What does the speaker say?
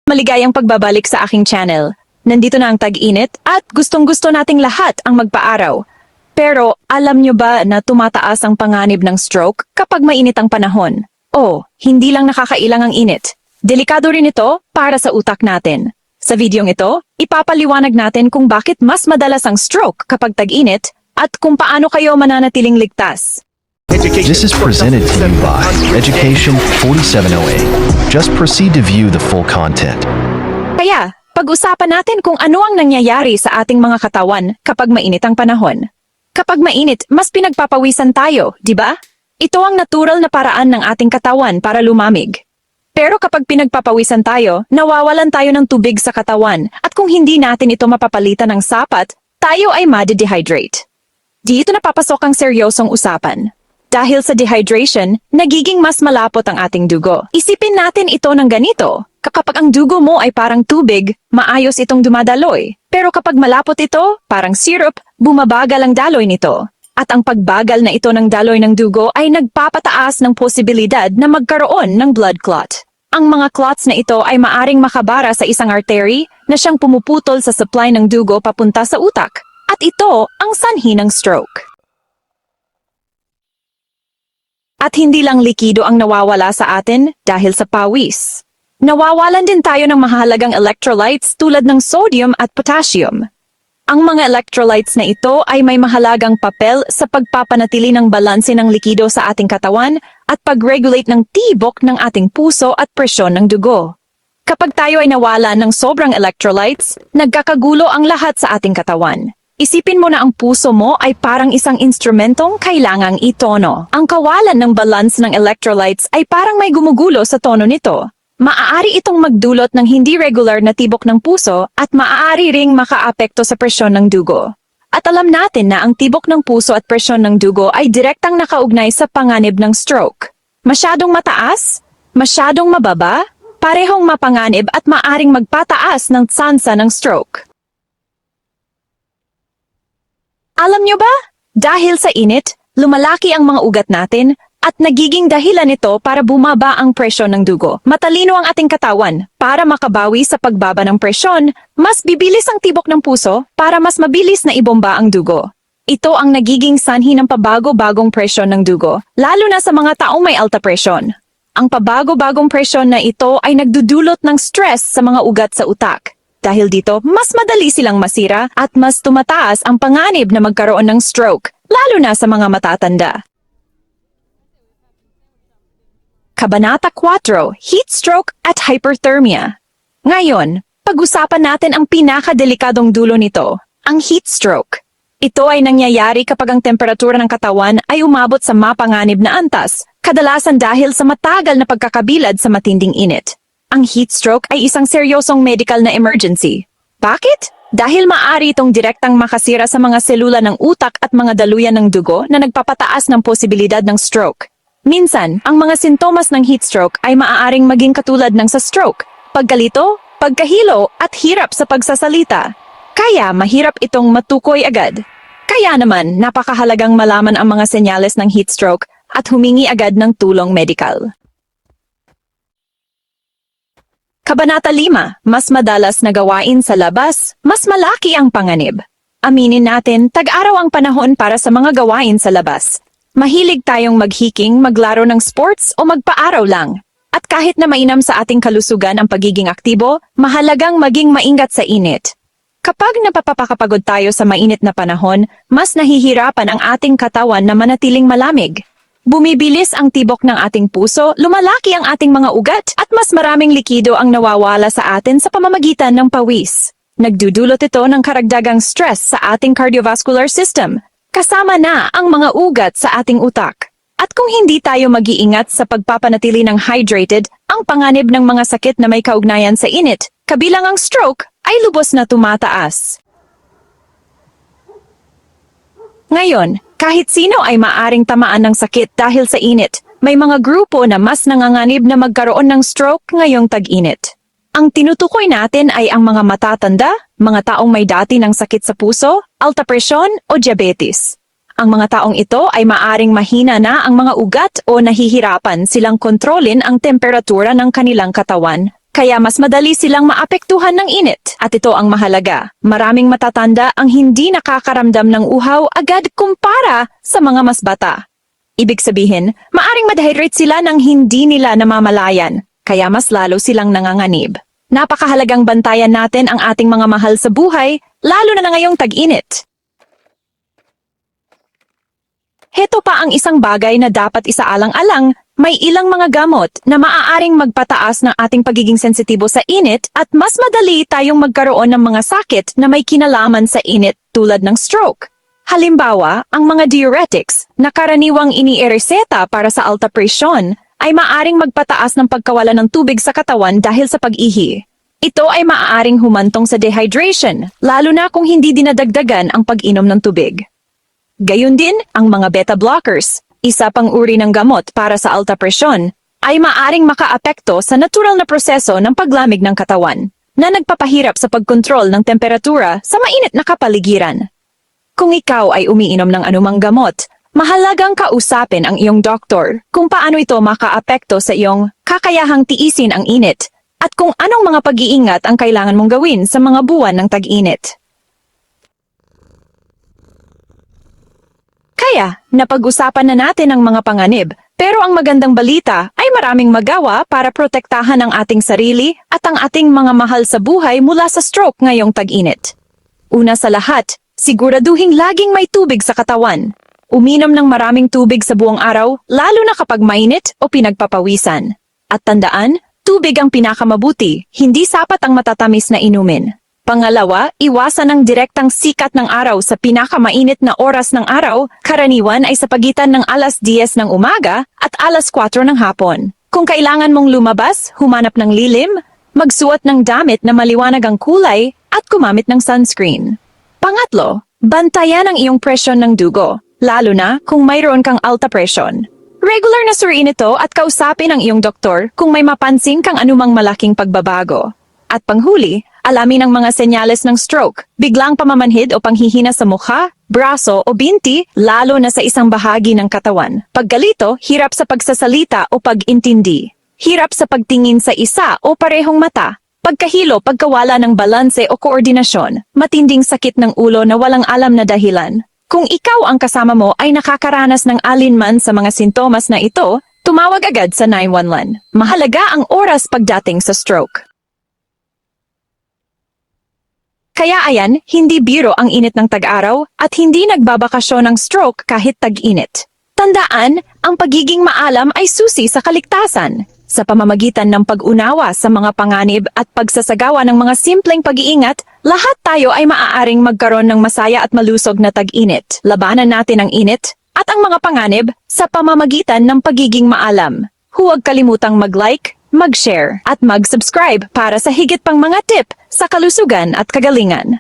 Maligayang pagbabalik sa aking channel. Nandito na ang tag-init at gustong-gusto nating lahat ang magpa-araw. Pero alam nyo ba na tumataas ang panganib ng stroke kapag mainit ang panahon? O, hindi lang nakakailang ang init. Delikado rin ito para sa utak natin. Sa videong ito, ipapaliwanag natin kung bakit mas madalas ang stroke kapag tag-init at kung paano kayo mananatiling ligtas. This is presented to you by Education 4708. Just proceed to view the full content. Kaya, pag-usapan natin kung ano ang nangyayari sa ating mga katawan kapag mainit ang panahon. Kapag mainit, mas pinagpapawisan tayo, di ba? Ito ang natural na paraan ng ating katawan para lumamig. Pero kapag pinagpapawisan tayo, nawawalan tayo ng tubig sa katawan at kung hindi natin ito mapapalitan ng sapat, tayo ay made-dehydrate. Dito na papasok ang seryosong usapan. Dahil sa dehydration, nagiging mas malapot ang ating dugo. Isipin natin ito ng ganito. Kapag ang dugo mo ay parang tubig, maayos itong dumadaloy. Pero kapag malapot ito, parang syrup, bumabagal ang daloy nito. At ang pagbagal na ito ng daloy ng dugo ay nagpapataas ng posibilidad na magkaroon ng blood clot. Ang mga clots na ito ay maaring makabara sa isang artery na siyang pumuputol sa supply ng dugo papunta sa utak. At ito ang sanhi ng stroke. At hindi lang likido ang nawawala sa atin dahil sa pawis. Nawawalan din tayo ng mahalagang electrolytes tulad ng sodium at potassium. Ang mga electrolytes na ito ay may mahalagang papel sa pagpapanatili ng balanse ng likido sa ating katawan at pag-regulate ng tibok ng ating puso at presyon ng dugo. Kapag tayo ay nawala ng sobrang electrolytes, nagkakagulo ang lahat sa ating katawan. Isipin mo na ang puso mo ay parang isang instrumentong kailangang itono. Ang kawalan ng balance ng electrolytes ay parang may gumugulo sa tono nito. Maaari itong magdulot ng hindi regular na tibok ng puso at maaari ring makaapekto sa presyon ng dugo. At alam natin na ang tibok ng puso at presyon ng dugo ay direktang nakaugnay sa panganib ng stroke. Masyadong mataas, masyadong mababa, parehong mapanganib at maaring magpataas ng tsansa ng stroke. Alam nyo ba? Dahil sa init, lumalaki ang mga ugat natin at nagiging dahilan nito para bumaba ang presyon ng dugo. Matalino ang ating katawan. Para makabawi sa pagbaba ng presyon, mas bibilis ang tibok ng puso para mas mabilis na ibomba ang dugo. Ito ang nagiging sanhi ng pabago-bagong presyon ng dugo, lalo na sa mga taong may alta presyon. Ang pabago-bagong presyon na ito ay nagdudulot ng stress sa mga ugat sa utak. Dahil dito, mas madali silang masira at mas tumataas ang panganib na magkaroon ng stroke, lalo na sa mga matatanda. Kabanata 4, Heat Stroke at Hyperthermia. Ngayon, pag-usapan natin ang pinakadelikadong dulo nito, ang heat stroke. Ito ay nangyayari kapag ang temperatura ng katawan ay umabot sa mapanganib na antas, kadalasan dahil sa matagal na pagkakabilad sa matinding init. Ang heat stroke ay isang seryosong medical na emergency. Bakit? Dahil maaari itong direktang makasira sa mga selula ng utak at mga daluyan ng dugo na nagpapataas ng posibilidad ng stroke. Minsan, ang mga sintomas ng heat stroke ay maaaring maging katulad ng sa stroke, pagkalito, pagkahilo at hirap sa pagsasalita. Kaya mahirap itong matukoy agad. Kaya naman, napakahalagang malaman ang mga senyales ng heat stroke at humingi agad ng tulong medikal. Kabanata 5, mas madalas na gawain sa labas, mas malaki ang panganib. Aminin natin, tag-araw ang panahon para sa mga gawain sa labas. Mahilig tayong maghiking, maglaro ng sports o magpaaraw lang. At kahit na mainam sa ating kalusugan ang pagiging aktibo, mahalagang maging maingat sa init. Kapag napapakapagod tayo sa mainit na panahon, mas nahihirapan ang ating katawan na manatiling malamig. Bumibilis ang tibok ng ating puso, lumalaki ang ating mga ugat, at mas maraming likido ang nawawala sa atin sa pamamagitan ng pawis. Nagdudulot ito ng karagdagang stress sa ating cardiovascular system, kasama na ang mga ugat sa ating utak. At kung hindi tayo mag-iingat sa pagpapanatili ng hydrated, ang panganib ng mga sakit na may kaugnayan sa init, kabilang ang stroke, ay lubos na tumataas. Ngayon, kahit sino ay maaring tamaan ng sakit dahil sa init, may mga grupo na mas nanganganib na magkaroon ng stroke ngayong tag-init. Ang tinutukoy natin ay ang mga matatanda, mga taong may dati ng sakit sa puso, alta presyon o diabetes. Ang mga taong ito ay maaring mahina na ang mga ugat o nahihirapan silang kontrolin ang temperatura ng kanilang katawan, Kaya mas madali silang maapektuhan ng init. At ito ang mahalaga. Maraming matatanda ang hindi nakakaramdam ng uhaw agad kumpara sa mga mas bata. Ibig sabihin, maaring ma-dehydrate sila nang hindi nila namamalayan. Kaya mas lalo silang nanganganib. Napakahalagang bantayan natin ang ating mga mahal sa buhay, lalo na ngayong tag-init. Heto pa ang isang bagay na dapat isaalang-alang, may ilang mga gamot na maaaring magpataas ng ating pagiging sensitibo sa init at mas madali tayong magkaroon ng mga sakit na may kinalaman sa init tulad ng stroke. Halimbawa, ang mga diuretics na karaniwang iniireseta para sa alta presyon ay maaaring magpataas ng pagkawala ng tubig sa katawan dahil sa pag-ihi. Ito ay maaaring humantong sa dehydration, lalo na kung hindi dinadagdagan ang pag-inom ng tubig. Gayun din, ang mga beta blockers, isa pang uri ng gamot para sa alta presyon, ay maaring makaapekto sa natural na proseso ng paglamig ng katawan, na nagpapahirap sa pagkontrol ng temperatura sa mainit na kapaligiran. Kung ikaw ay umiinom ng anumang gamot, mahalagang kausapin ang iyong doktor kung paano ito makaapekto sa iyong kakayahang tiisin ang init at kung anong mga pag-iingat ang kailangan mong gawin sa mga buwan ng tag-init. Kaya, napag-usapan na natin ang mga panganib, pero ang magandang balita ay maraming magawa para protektahan ang ating sarili at ang ating mga mahal sa buhay mula sa stroke ngayong tag-init. Una sa lahat, siguraduhing laging may tubig sa katawan. Uminom ng maraming tubig sa buong araw, lalo na kapag mainit o pinagpapawisan. At tandaan, tubig ang pinakamabuti, hindi sapat ang matatamis na inumin. Pangalawa, iwasan ang direktang sikat ng araw sa pinakamainit na oras ng araw, karaniwan ay sa pagitan ng alas 10 ng umaga at alas 4 ng hapon. Kung kailangan mong lumabas, humanap ng lilim, magsuot ng damit na maliwanag ang kulay at gumamit ng sunscreen. Pangatlo, bantayan ang iyong presyon ng dugo, lalo na kung mayroon kang alta presyon. Regular na suriin ito at kausapin ang iyong doktor kung may mapansin kang anumang malaking pagbabago. At panghuli, alamin ang mga senyales ng stroke, biglang pamamanhid o panghihina sa mukha, braso o binti, lalo na sa isang bahagi ng katawan. Pagkalito, hirap sa pagsasalita o pag-intindi. Hirap sa pagtingin sa isa o parehong mata. Pagkahilo, pagkawala ng balanse o koordinasyon. Matinding sakit ng ulo na walang alam na dahilan. Kung ikaw ang kasama mo ay nakakaranas ng alinman sa mga sintomas na ito, tumawag agad sa 911. Mahalaga ang oras pagdating sa stroke. Kaya ayan, hindi biro ang init ng tag-araw at hindi nagbabakasyon ng stroke kahit tag-init. Tandaan, ang pagiging maalam ay susi sa kaligtasan. Sa pamamagitan ng pag-unawa sa mga panganib at pagsasagawa ng mga simpleng pag-iingat, lahat tayo ay maaaring magkaroon ng masaya at malusog na tag-init. Labanan natin ang init at ang mga panganib sa pamamagitan ng pagiging maalam. Huwag kalimutang mag-like, mag-share at mag-subscribe para sa higit pang mga tip sa kalusugan at kagalingan.